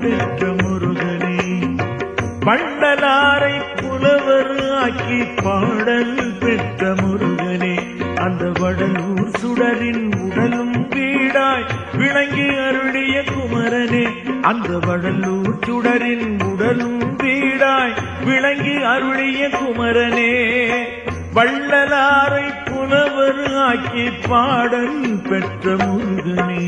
பெற்ற முருகனே. வள்ளலாரை புலவர் ஆக்கி பாடல் பெற்ற முருகனே. அந்த வடலூர் சுடரின் உடலும் வீடாய் விளங்கி அருளிய குமரனே. அந்த வடலூர் சுடரின் உடலும் வீடாய் விளங்கி அருளிய குமரனே. வள்ளலாரை புலவர் ஆக்கி பாடல் பெற்ற முருகனே.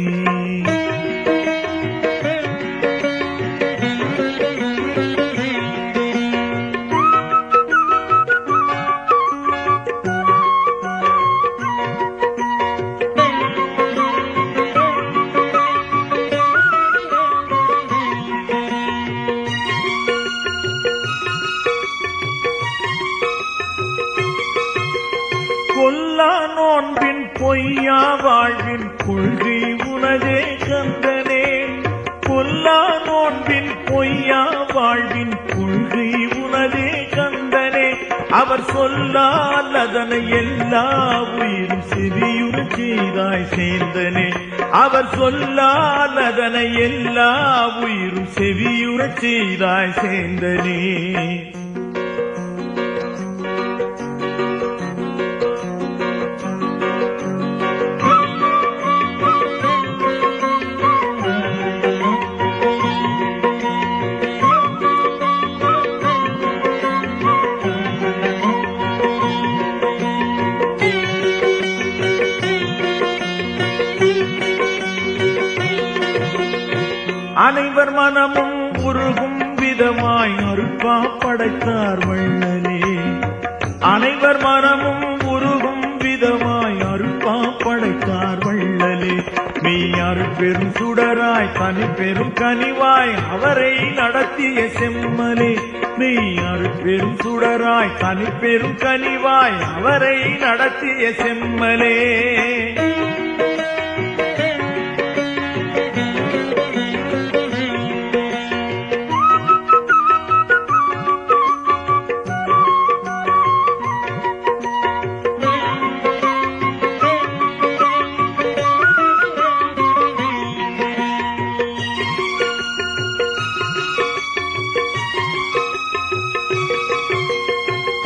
கொல்லா நோன்பின் பொய்யா வாழ்வின் கொள்கை உனதே கந்தனே. கொல்லா நோன்பின் பொய்யா வாழ்வின் கொள்கை உனதே கந்தனே. அவர் சொல்லால் அதனை எல்லா உயிரும் செவியுற செய்தாய் சேந்தனே. அவர் சொல்லால் அதனை எல்லா உயிரும் செவியுற செய்தாய் சேந்தனே. அனைவர் மனமும் உருகும் விதமாய் அருட்பா படைத்தார் வள்ளலே. அனைவர் மனமும் உருகும் விதமாய் அருட்பா படைத்தார் வள்ளலே. நீ அருட்பெரும் சுடராய் தனி பெரும் கனிவாய் அவரை நடத்திய செம்மலே. நீ அருட்பெரும் சுடராய் தனி பெரும் கனிவாய் அவரை நடத்திய செம்மலே.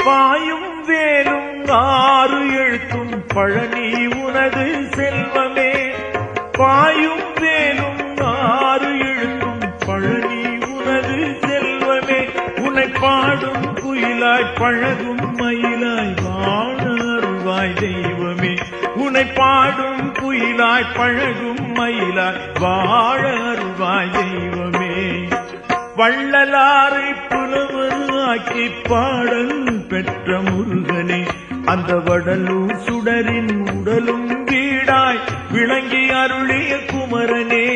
பாயும் வேலும் ஆறு எழுத்தும் பழனி உனது செல்வமே. பாயும் வேலும் ஆறு எழுத்தும் பழனி உனது செல்வமே. உன்னை பாடும் குயிலாய் பழகும் மயிலாய் வாழ அருள்வாய் தெய்வமே. உன்னை பாடும் குயிலாய் பழகும் மயிலாய் வாழ அருள்வாய் தெய்வமே. வள்ளலாரை புலவர் ஆக்கி பாடல் பெற்ற முருகனே. அந்த வடலூர் சுடரின் உடலும் வீடாய் விளங்கி அருளிய குமரனே.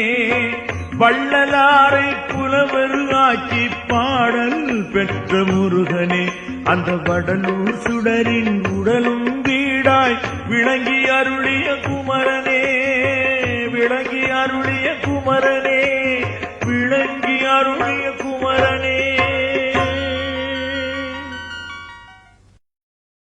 வள்ளலாரை புலவர் ஆக்கி பாடல் பெற்ற முருகனே. அந்த வடலூர் சுடரின் உடலும் வீடாய் விளங்கி அருளிய குமரனே. விளங்கி அருளிய குமரனே. விளங்கி அருளிய குமரனே.